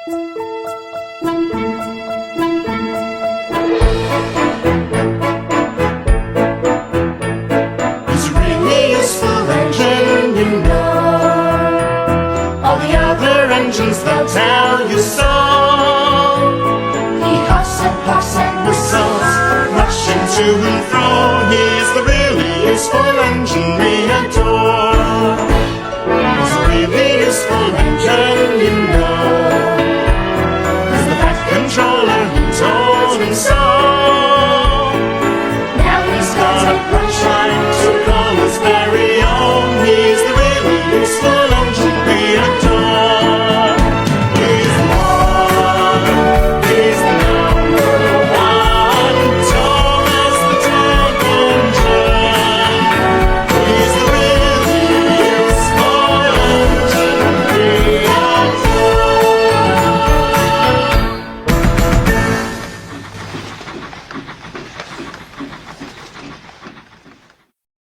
He's a really useful engine, you know. All the other engines, they'll tell you so.